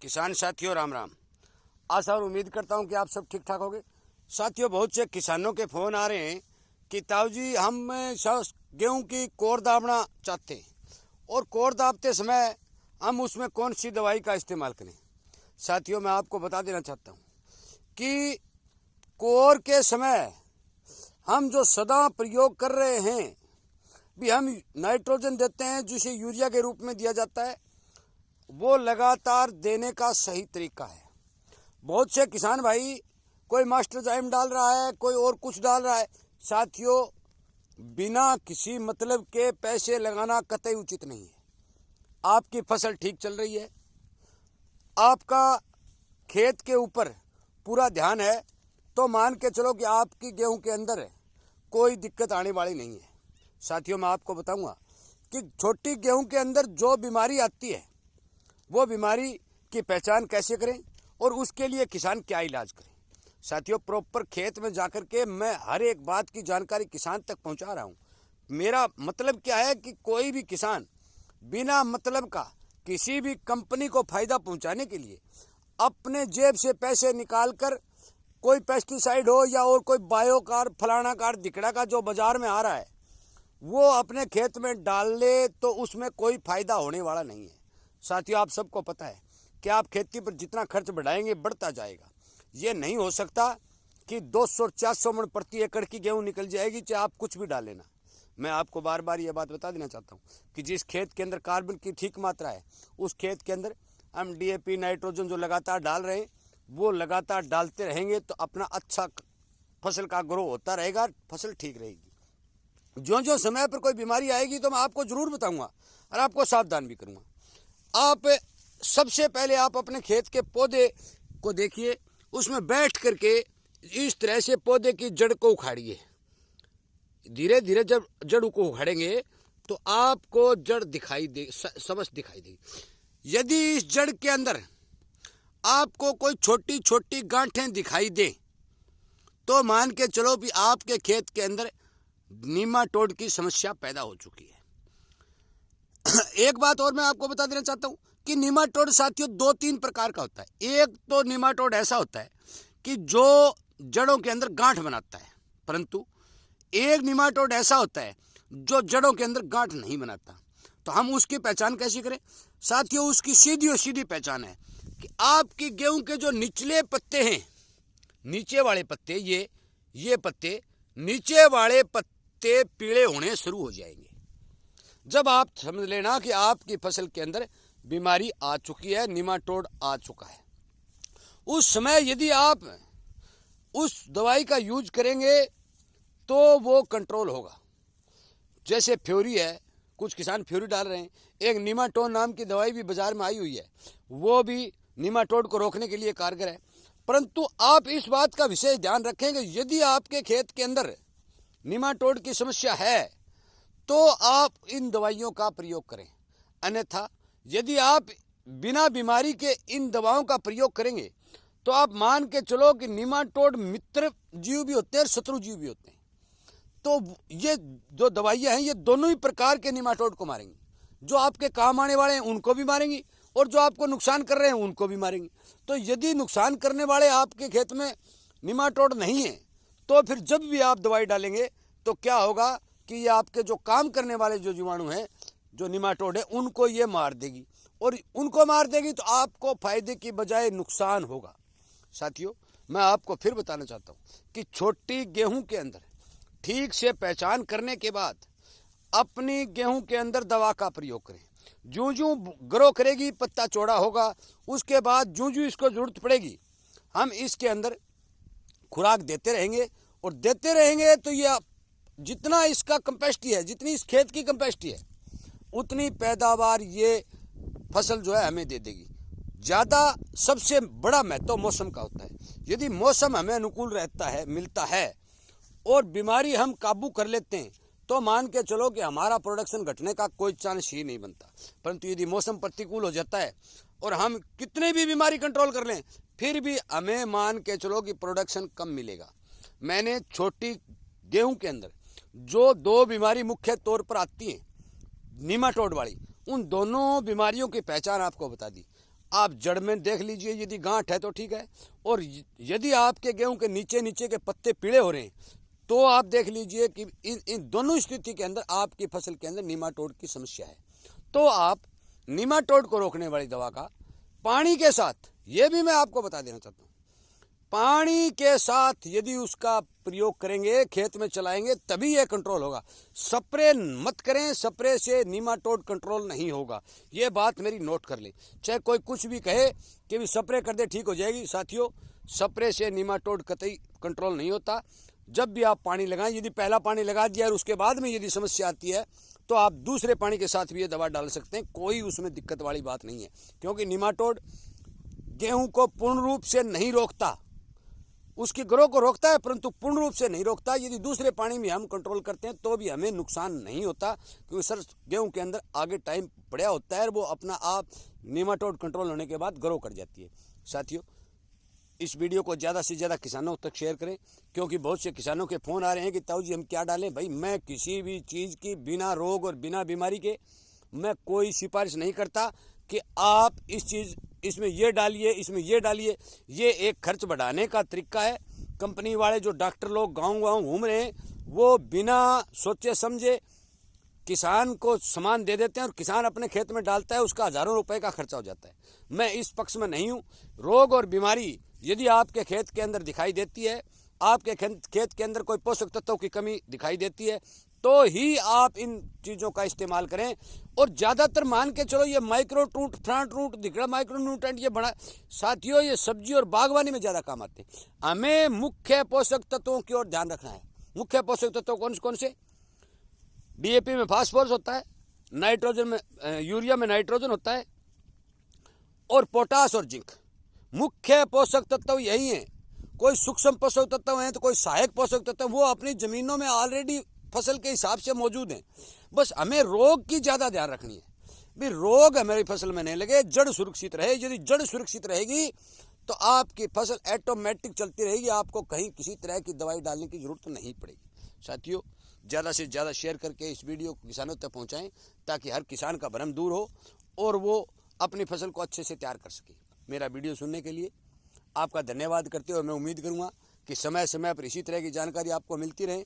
किसान साथियों राम राम। आशा और उम्मीद करता हूं कि आप सब ठीक ठाक होंगे। साथियों, बहुत से किसानों के फ़ोन आ रहे हैं कि ताऊ जी हम गेहूं की कोर दाबना चाहते हैं और कोर दाबते समय हम उसमें कौन सी दवाई का इस्तेमाल करें। साथियों, मैं आपको बता देना चाहता हूं कि कोर के समय हम जो सदा प्रयोग कर रहे हैं भी, हम नाइट्रोजन देते हैं जिसे यूरिया के रूप में दिया जाता है, वो लगातार देने का सही तरीका है। बहुत से किसान भाई कोई मास्टरजाइम डाल रहा है, कोई और कुछ डाल रहा है। साथियों, बिना किसी मतलब के पैसे लगाना कतई उचित नहीं है। आपकी फसल ठीक चल रही है, आपका खेत के ऊपर पूरा ध्यान है, तो मान के चलो कि आपकी गेहूं के अंदर कोई दिक्कत आने वाली नहीं है। साथियों, मैं आपको बताऊंगा कि छोटी गेहूं के अंदर जो बीमारी आती है वो बीमारी की पहचान कैसे करें और उसके लिए किसान क्या इलाज करें। साथियों, प्रॉपर खेत में जाकर के मैं हर एक बात की जानकारी किसान तक पहुंचा रहा हूं। मेरा मतलब क्या है कि कोई भी किसान बिना मतलब का किसी भी कंपनी को फायदा पहुंचाने के लिए अपने जेब से पैसे निकालकर कोई पेस्टिसाइड हो या और कोई बायोकार फलाना कार दिकड़ा का जो बाजार में आ रहा है वो अपने खेत में डाल ले, तो उसमें कोई फायदा होने वाला नहीं है। साथियों, आप सबको पता है कि आप खेती पर जितना खर्च बढ़ाएंगे बढ़ता जाएगा। ये नहीं हो सकता कि 200-400 मन प्रति एकड़ की गेहूं निकल जाएगी चाहे आप कुछ भी डाल लेना। मैं आपको बार बार ये बात बता देना चाहता हूँ कि जिस खेत के अंदर कार्बन की ठीक मात्रा है उस खेत के अंदर हम DAP नाइट्रोजन जो लगातार डाल रहे हैं वो लगातार डालते रहेंगे तो अपना अच्छा फसल का ग्रो होता रहेगा, फसल ठीक रहेगी। जो जो समय पर कोई बीमारी आएगी तो मैं आपको ज़रूर बताऊँगा और आपको सावधान भी करूँगा। आप सबसे पहले आप अपने खेत के पौधे को देखिए, उसमें बैठ करके इस तरह से पौधे की जड़ को उखाड़िए। धीरे धीरे जब जड़ को उखाड़ेंगे तो आपको जड़ दिखाई दे, समझ दिखाई देगी। यदि इस जड़ के अंदर आपको कोई छोटी छोटी गांठें दिखाई दे तो मान के चलो भी आपके खेत के अंदर नीमाटोड की समस्या पैदा हो चुकी है। एक बात और मैं आपको बता देना चाहता हूं कि नीमाटोड साथियों 2-3 प्रकार का होता है। एक तो नीमाटोड ऐसा होता है कि जो जड़ों के अंदर गांठ बनाता है, परंतु एक नीमाटोड ऐसा होता है जो जड़ों के अंदर गांठ नहीं बनाता। तो हम उसकी पहचान कैसे करें? साथियों, उसकी सीधी और सीधी पहचान है कि आपकी गेहूं के जो निचले पत्ते हैं, नीचे वाले पत्ते, ये पत्ते, नीचे वाले पत्ते पीले होने शुरू हो जाएंगे। जब आप समझ लेना कि आपकी फसल के अंदर बीमारी आ चुकी है, नीमाटोड आ चुका है, उस समय यदि आप उस दवाई का यूज करेंगे तो वो कंट्रोल होगा। जैसे फ्यूरी है, कुछ किसान फ्यूरी डाल रहे हैं। एक नीमाटोड नाम की दवाई भी बाजार में आई हुई है, वो भी नीमाटोड को रोकने के लिए कारगर है। परंतु आप इस बात का विशेष ध्यान रखेंगे, यदि आपके खेत के अंदर नीमाटोड की समस्या है तो आप इन दवाइयों का प्रयोग करें। अन्यथा यदि आप बिना बीमारी के इन दवाओं का प्रयोग करेंगे तो आप मान के चलो कि नीमाटोड मित्र जीव भी होते हैं और शत्रु जीव भी होते हैं। तो ये जो दवाइयां हैं ये दोनों ही प्रकार के नीमाटोड को मारेंगी। जो आपके काम आने वाले हैं उनको भी मारेंगी और जो आपको नुकसान कर रहे हैं उनको भी मारेंगी। तो यदि नुकसान करने वाले आपके खेत में नीमाटोड नहीं है तो फिर जब भी आप दवाई डालेंगे तो क्या होगा कि ये आपके जो काम करने वाले जो जीवाणु हैं, जो नीमाटोड है, उनको ये मार देगी और उनको मार देगी तो आपको फायदे की बजाय नुकसान होगा। साथियों, मैं आपको फिर बताना चाहता हूँ कि छोटी गेहूं के अंदर ठीक से पहचान करने के बाद अपनी गेहूं के अंदर दवा का प्रयोग करें। जूं जूं ग्रो करेगी, पत्ता चौड़ा होगा, उसके बाद जूं जूं इसको जरूरत पड़ेगी हम इसके अंदर खुराक देते रहेंगे और देते रहेंगे तो ये जितना इसका कैपेसिटी है, जितनी इस खेत की कैपेसिटी है, उतनी पैदावार ये फसल जो है हमें दे देगी। ज़्यादा सबसे बड़ा महत्व मौसम का होता है। यदि मौसम हमें अनुकूल रहता है, मिलता है और बीमारी हम काबू कर लेते हैं तो मान के चलो कि हमारा प्रोडक्शन घटने का कोई चांस ही नहीं बनता। परंतु यदि मौसम प्रतिकूल हो जाता है और हम कितने भी बीमारी कंट्रोल कर लें फिर भी हमें मान के चलो कि प्रोडक्शन कम मिलेगा। मैंने छोटी गेहूं के अंदर जो 2 बीमारी मुख्य तौर पर आती हैं नीमाटोड वाली, उन दोनों बीमारियों की पहचान आपको बता दी। आप जड़ में देख लीजिए, यदि गांठ है तो ठीक है, और यदि आपके गेहूं के नीचे नीचे के पत्ते पीले हो रहे हैं तो आप देख लीजिए कि इन दोनों स्थिति के अंदर आपकी फसल के अंदर निमाटोड की समस्या है। तो आप निमाटोड को रोकने वाली दवा का पानी के साथ, ये भी मैं आपको बता देना चाहता हूँ, पानी के साथ यदि उसका प्रयोग करेंगे, खेत में चलाएंगे, तभी ये कंट्रोल होगा। स्प्रे मत करें, स्प्रे से निमाटोड कंट्रोल नहीं होगा। ये बात मेरी नोट कर लें। चाहे कोई कुछ भी कहे कि भी स्प्रे कर दे ठीक हो जाएगी, साथियों स्प्रे से निमाटोड कतई कंट्रोल नहीं होता। जब भी आप पानी लगाएं, यदि पहला पानी लगा दिया और उसके बाद में यदि समस्या आती है तो आप दूसरे पानी के साथ भी ये दवा डाल सकते हैं, कोई उसमें दिक्कत वाली बात नहीं है। क्योंकि निमाटोड गेहूं को पूर्ण रूप से नहीं रोकता, उसकी ग्रोथ को रोकता है परंतु पूर्ण रूप से नहीं रोकता। यदि दूसरे पानी में हम कंट्रोल करते हैं तो भी हमें नुकसान नहीं होता, क्योंकि सर गेहूं के अंदर आगे टाइम पड़ा होता है, वो अपना आप निमाटोड कंट्रोल होने के बाद ग्रो कर जाती है। साथियों इस वीडियो को ज़्यादा से ज़्यादा किसानों तक शेयर करें, क्योंकि बहुत से किसानों के फ़ोन आ रहे हैं कि ताऊ जी हम क्या डालें। भाई मैं किसी भी चीज़ की बिना रोग और बिना बीमारी के मैं कोई सिफारिश नहीं करता कि आप इसमें ये डालिए, इसमें ये डालिए। ये एक खर्च बढ़ाने का तरीका है। कंपनी वाले जो डॉक्टर लोग गाँव घूम रहे हैं वो बिना सोचे समझे किसान को सामान दे देते हैं और किसान अपने खेत में डालता है, उसका हज़ारों रुपए का खर्चा हो जाता है। मैं इस पक्ष में नहीं हूँ। रोग और बीमारी यदि आपके खेत के अंदर दिखाई देती है, आपके खेत के अंदर कोई पोषक तत्वों की कमी दिखाई देती है, तो ही आप इन चीज़ों का इस्तेमाल करें। और ज़्यादातर मान के चलो ये माइक्रो रूट, फ्रंट रूट, दिखड़ा माइक्रो न्यूट्रेंट ये बड़ा, साथियों ये सब्जी और बागवानी में ज़्यादा काम आते हैं। हमें मुख्य पोषक तत्वों की ओर ध्यान रखना है। मुख्य पोषक तत्व कौन से? डीएपी में फास्फोरस होता है, नाइट्रोजन में यूरिया में नाइट्रोजन होता है, और पोटास और जिंक। मुख्य पोषक तत्व यही हैं। कोई सूक्ष्म पोषक तत्व हैं तो कोई सहायक पोषक तत्व, वो अपनी जमीनों में ऑलरेडी फसल के हिसाब से मौजूद हैं। बस हमें रोग की ज़्यादा ध्यान रखनी है, भी रोग हमारी फसल में नहीं लगे, जड़ सुरक्षित रहे। यदि जड़ सुरक्षित रहेगी तो आपकी फसल ऑटोमेटिक चलती रहेगी, आपको कहीं किसी तरह की दवाई डालने की जरूरत नहीं पड़ेगी। साथियों ज़्यादा से ज़्यादा शेयर करके इस वीडियो को किसानों तक पहुँचाएँ, ताकि हर किसान का भ्रम दूर हो और वो अपनी फसल को अच्छे से तैयार कर सके। मेरा वीडियो सुनने के लिए आपका धन्यवाद करते हुए मैं उम्मीद करूंगा कि समय समय पर इसी तरह की जानकारी आपको मिलती रहे।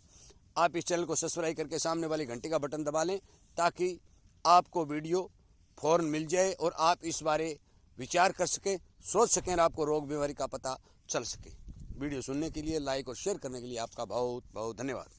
आप इस चैनल को सब्सक्राइब करके सामने वाली घंटी का बटन दबा लें, ताकि आपको वीडियो फ़ौरन मिल जाए और आप इस बारे विचार कर सकें, सोच सकें और आपको रोग बीमारी का पता चल सके। वीडियो सुनने के लिए, लाइक और शेयर करने के लिए आपका बहुत बहुत धन्यवाद।